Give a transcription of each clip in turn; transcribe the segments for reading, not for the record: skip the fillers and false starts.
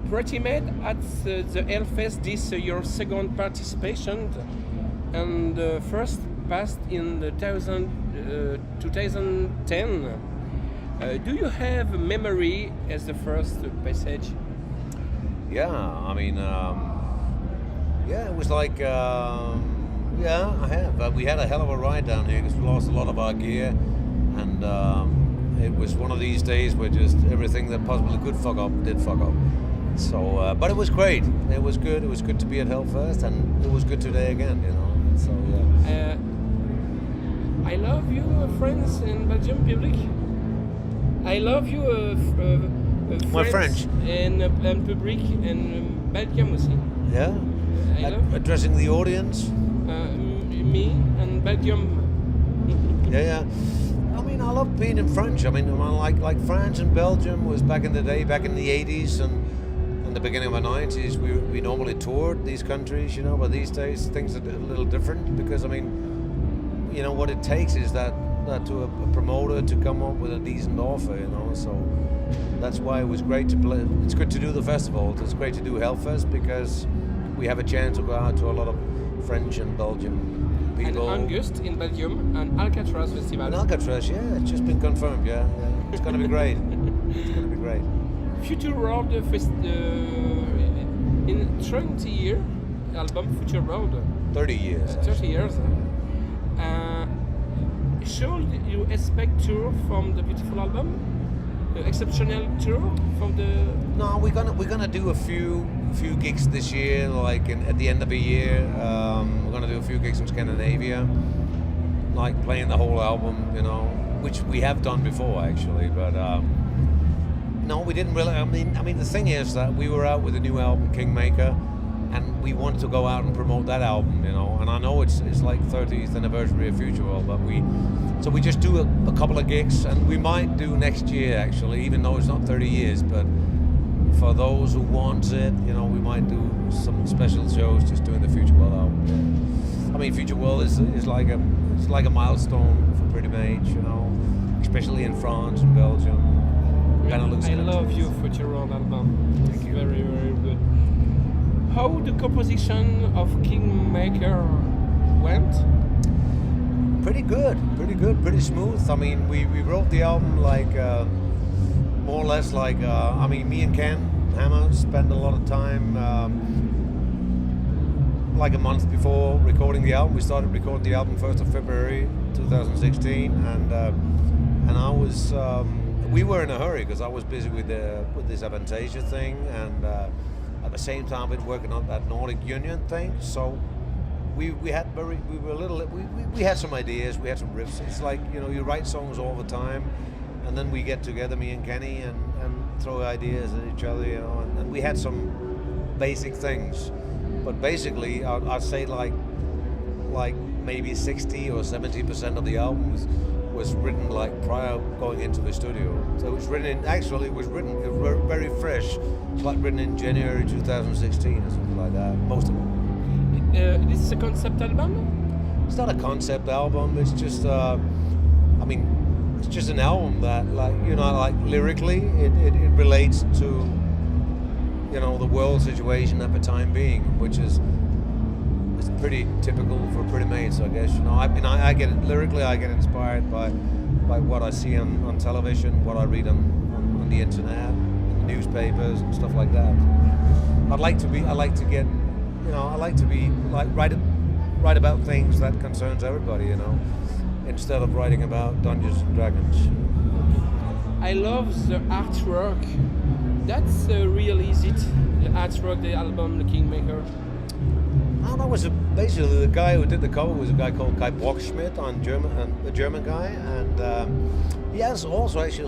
Pretty Made at the Hellfest this your second participation and first passed in 2010. Do you have a memory as the first passage? Yeah, I mean, it was like, yeah, I have. We had a hell of a ride down here because we lost a lot of our gear, and it was one of these days where just everything that possibly could fuck up did fuck up. So, but it was great. It was good. It was good to be at Hellfest, and it was good today again. You know. So yeah. I love you, friends in Belgium public. I love you, My French and public and Belgium aussi. Yeah. Addressing the audience. Me and Belgium. Yeah. I mean, I love being in French. I mean, like France and Belgium was back in the day, back in the 80s and the beginning of the 90s. We normally toured these countries, you know, but these days things are a little different because, I mean, you know, what it takes is that to a promoter to come up with a decent offer, you know, so that's why it was great to play. It's good to do the festivals. It's great to do Hellfest because we have a chance to go out to a lot of French and Belgian people. And August in Belgium and Alcatraz Festival. And Alcatraz, yeah, it's just been confirmed, yeah. It's going to be great. It's going to be great. Future World in 20 year album Future World. 30 years. 30 years. Should you expect tour from the beautiful album? Exceptional tour from the? No, we're gonna do a few gigs this year. Like at the end of the year, we're gonna do a few gigs in Scandinavia, like playing the whole album, you know, which we have done before actually. But no, we didn't really. I mean, the thing is that we were out with a new album, Kingmaker, and we wanted to go out and promote that album, you know. And I know it's like 30th anniversary of Future World, but we just do a couple of gigs, and we might do next year actually, even though it's not 30 years. But for those who want it, you know, we might do some special shows just doing the Future World album. Yeah. I mean, Future World is like a milestone for Pretty Maids, you know, especially in France and Belgium. I love your Future World album. It's very, very good. How the composition of Kingmaker went? Pretty good, pretty smooth. I mean, we wrote the album like more or less like I mean, me and Ken Hammer spent a lot of time like a month before recording the album. We started recording the album 1st of February 2016, and I was we were in a hurry because I was busy with this Avantasia thing, and at the same time been working on that Nordic Union thing. So we had some ideas, we had some riffs. It's like, you know, you write songs all the time, and then we get together, me and Kenny, and throw ideas at each other, you know, and we had some basic things. But basically, I'd say like maybe 60 or 70% of the album was written like prior going into the studio. So it was written very fresh. It's like written in January 2016 or something like that, most of it. This is a concept album? It's not a concept album, it's just it's just an album that, like, you know, like lyrically it relates to, you know, the world situation at the time being, which is pretty typical for Pretty Maids, I guess. You know, I get lyrically, I get inspired by what I see on television, what I read on the internet, in the newspapers and stuff like that. I like to write about things that concerns everybody, you know, instead of writing about Dungeons and Dragons. I love the artwork. That's real easy. The artwork, the album, the Kingmaker. Oh, that was basically the guy who did the cover was a guy called Kai Brockschmidt, a German guy, and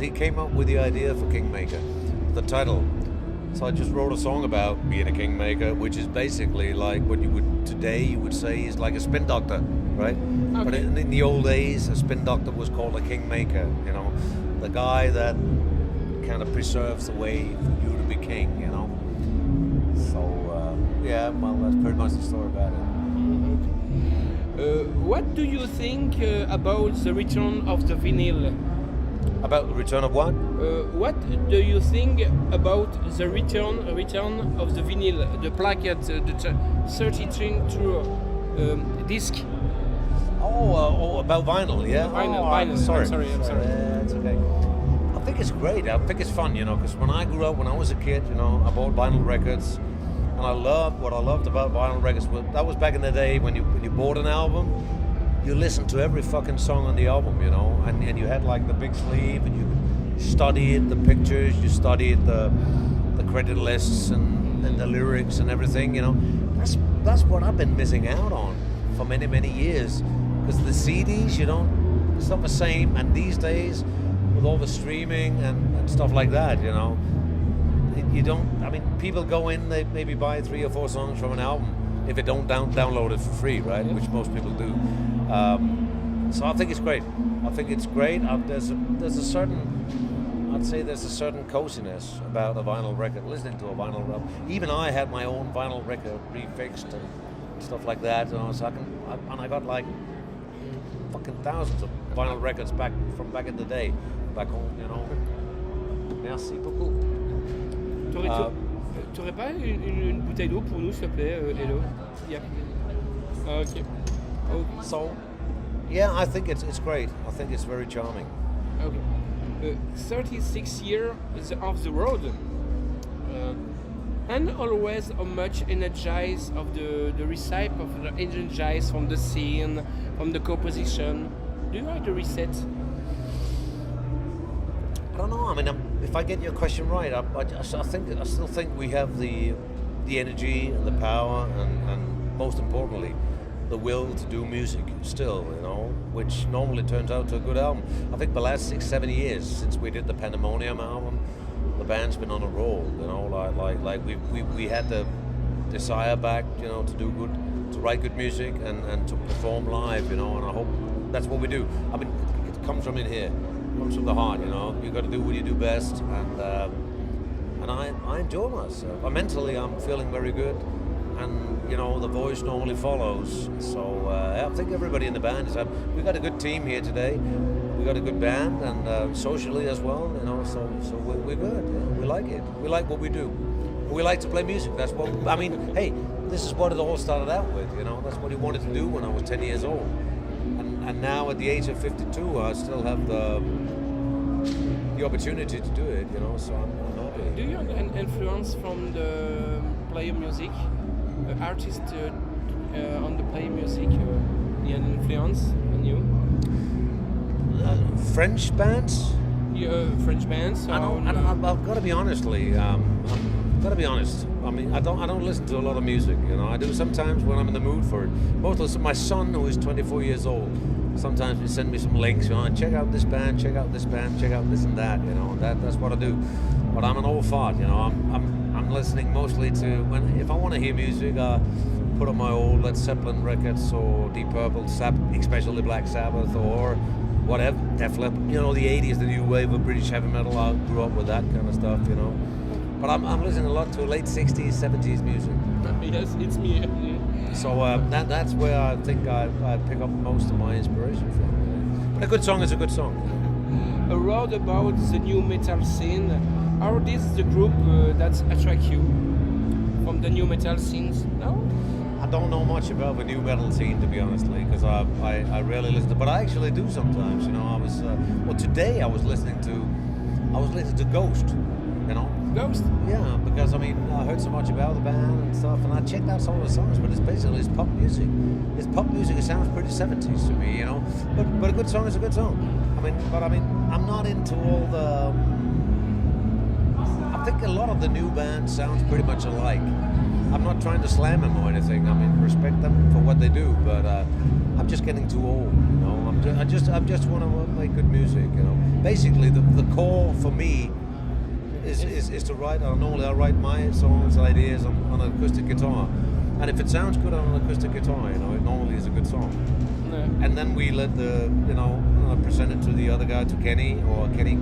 he came up with the idea for Kingmaker, the title. So I just wrote a song about being a kingmaker, which is basically like what you would say is like a spin doctor, right? Okay. But in the old days, a spin doctor was called a kingmaker, you know, the guy that kind of preserves the way for you to be king, you know. So that's pretty much the story about it. What do you think about the return of the vinyl? About the return of what? What do you think about the return of the vinyl, the placket, the 33 disc? About vinyl, yeah. Vinyl. Sorry. I'm sorry. It's okay. I think it's great. I think it's fun, because when I grew up, when I was a kid, I bought vinyl records, and what I loved about vinyl records that was back in the day when you bought an album, you listened to every fucking song on the album, and you had like the big sleeve, and you studied the pictures, you studied the credit lists and the lyrics and everything, That's what I've been missing out on for many years, because the CDs, it's not the same, and these days with all the streaming and stuff like that, you don't. I mean, people go in, they maybe buy 3 or 4 songs from an album if they don't download it for free, right? Yeah. Which most people do. So I think it's great. There's a certain coziness about a vinyl record. Listening to a vinyl record. Even I had my own vinyl record refixed and stuff like that. So I got like fucking thousands of vinyl records back in the day, back home. Merci beaucoup. T'aurais pas une bouteille d'eau pour nous, s'il te plaît, Hello? Yep. Okay. So, yeah, I think it's great. I think it's very charming. Okay. 36 years of the road, and always how much energized of the recipe of the energized from the scene, from the composition. Do you like the reset? I don't know. I mean, if I get your question right, I still think we have the energy and the power, and most importantly, the will to do music still, which normally turns out to a good album. I think the last 6-7 years since we did the Pandemonium album, the band's been on a roll, like we had the desire back, to do good, to write good music and to perform live, and I hope that's what we do. I mean, it comes from in here. Comes from the heart, You got to do what you do best, and I enjoy myself. Mentally, I'm feeling very good, and the voice normally follows. So I think everybody in the band is happy. We got a good team here today. We got a good band, and socially as well. So we're good. Yeah, we like it. We like what we do. We like to play music. That's what I mean. Hey, this is what it all started out with. That's what I wanted to do when I was 10 years old. And now at the age of 52, I still have the opportunity to do it, so I'm happy. Do you have an influence from the player music, artist on the player music, an influence on you? French bands? French bands? I've got to be honestly. I've got to be honest. I mean, I don't listen to a lot of music. I do sometimes when I'm in the mood for it. My son, who is 24 years old, sometimes he send me some links. Check out this band, check out this band, check out this and that. And that's what I do. But I'm an old fart. I'm listening mostly to if I want to hear music, I put on my old Led Zeppelin records or Deep Purple, especially Black Sabbath or whatever, Def Leppard. The 80s, the new wave of British heavy metal. I grew up with that kind of stuff. But I'm listening a lot to late 60s, 70s music. Yes, it's me. So that's where I think I pick up most of my inspiration from. But a good song is a good song. A word about the new metal scene. Are this the group that attract you from the new metal scenes? No? I don't know much about the new metal scene, to be honestly, because I rarely listen to, but I actually do sometimes. Today I was listening to Ghost. Ghost? Yeah, because I heard so much about the band and stuff, and I checked out some of the songs, but it's pop music. It's pop music. It sounds pretty 70s to me, But a good song is a good song. I'm not into all the. I think a lot of the new bands sounds pretty much alike. I'm not trying to slam them or anything. Respect them for what they do, but I'm just getting too old. I just want to make good music. Basically, the core for me. Is to write. Normally I write my songs, ideas on an acoustic guitar, and if it sounds good on an acoustic guitar, it normally is a good song. Yeah. And then we let present it to the other guy, to Kenny, or Kenny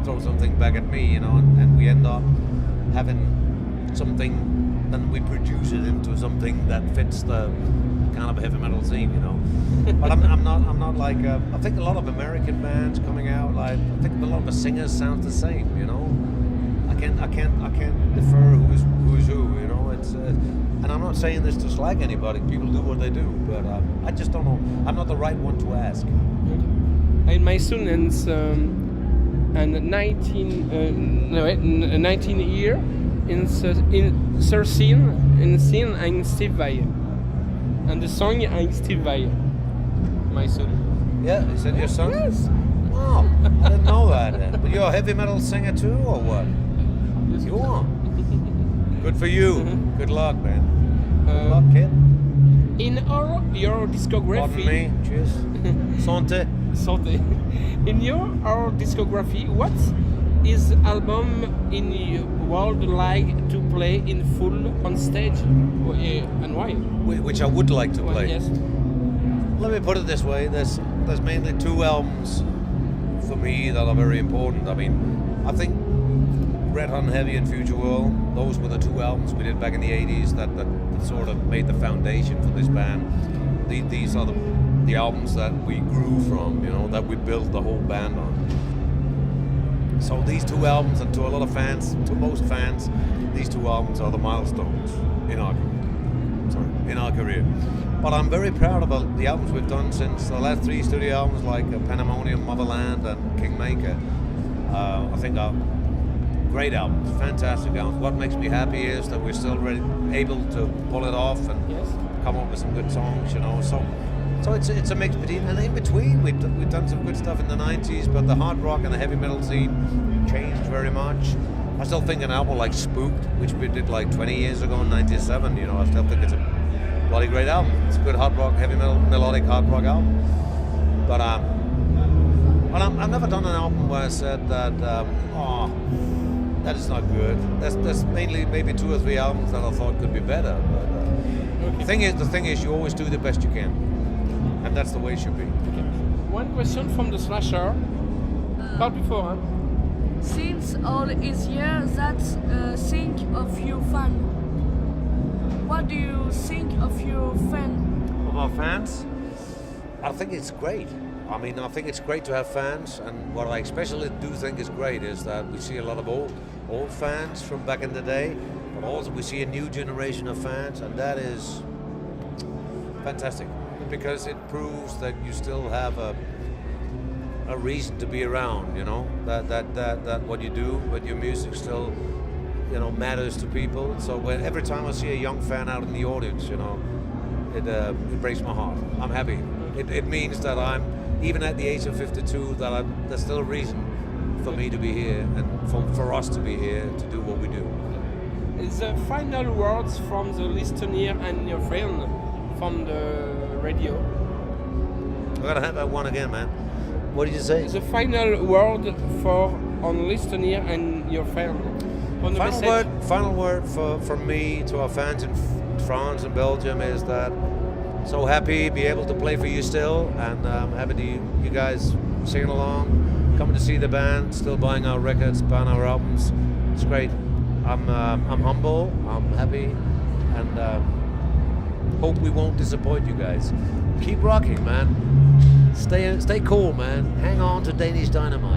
throw something back at me, and we end up having something, then we produce it into something that fits the kind of heavy metal scene, you know. But I'm not like I think a lot of American bands coming out. Like I think a lot of the singers sound the same, you know. I can't defer who's who, you know. It's and I'm not saying this to slag anybody. People do what they do, but I just don't know. I'm not the right one to ask. And my son is 19 year in 13 in scene I'm Steve Vai. And the song I'm Steve Vai. My son. Yeah, is that your son? Yes. Wow, I didn't know that. But you're a heavy metal singer too, or what? Yes, You are. Good for you. Good luck, man. Good luck, kid. In your discography. Pardon me. Cheers. Santé. Santé. In your discography, what is album in your world like to play in full on stage, and why? Which I would like to Well, play. yes. Let me put it this way: there's mainly two albums for me that are very important. I mean, I think Red Hot and Heavy and Future World, those were the two albums we did back in the 80s that sort of made the foundation for this band. These are the albums that we grew from, you know, that we built the whole band on. So these two albums, and to a lot of fans, to most fans, these two albums are the milestones in our career. But I'm very proud of the albums we've done since the last three studio albums, like Pandemonium, Motherland, and Kingmaker. I think are great albums, fantastic albums. What makes me happy is that we're still able to pull it off and Yes. come up with some good songs, you know. So it's a mix between, and in between we've done some good stuff in the 90s, but the hard rock and the heavy metal scene changed very much. I still think an album like Spooked, which we did like 20 years ago in 97, you know, I still think it's a bloody great album. It's a good hard rock, heavy metal, melodic hard rock album. But I've never done an album where I said that, that is not good. There's mainly maybe two or three albums that I thought could be better. But Okay. the thing is, you always do the best you can, and that's the way it should be. Okay. One question from the Slasher. But before, huh? Since all is here, that think of your fan. What do you think of your fan? Of our fans, I think it's great. I mean, I think it's great to have fans, and what I especially do think is great is that we see a lot of old fans from back in the day, but also we see a new generation of fans, and that is fantastic because it proves that you still have a reason to be around. You know, that what you do, but your music still, you know, matters to people. So every time I see a young fan out in the audience, you know, it breaks my heart. I'm happy. It means that I'm, even at the age of 52, there's still a reason for me to be here and for us to be here to do what we do. The final words from the listener and your friend from the radio. I'm gonna have that one again, man. What did you say? The final word on listener and your friend. On the message. Final word from me to our fans in France and Belgium is that so happy to be able to play for you still, and I'm happy to you guys singing along, coming to see the band, still buying our records, buying our albums. It's great. I'm humble, I'm happy, and hope we won't disappoint you guys. Keep rocking, man. Stay cool, man. Hang on to Danish Dynamite.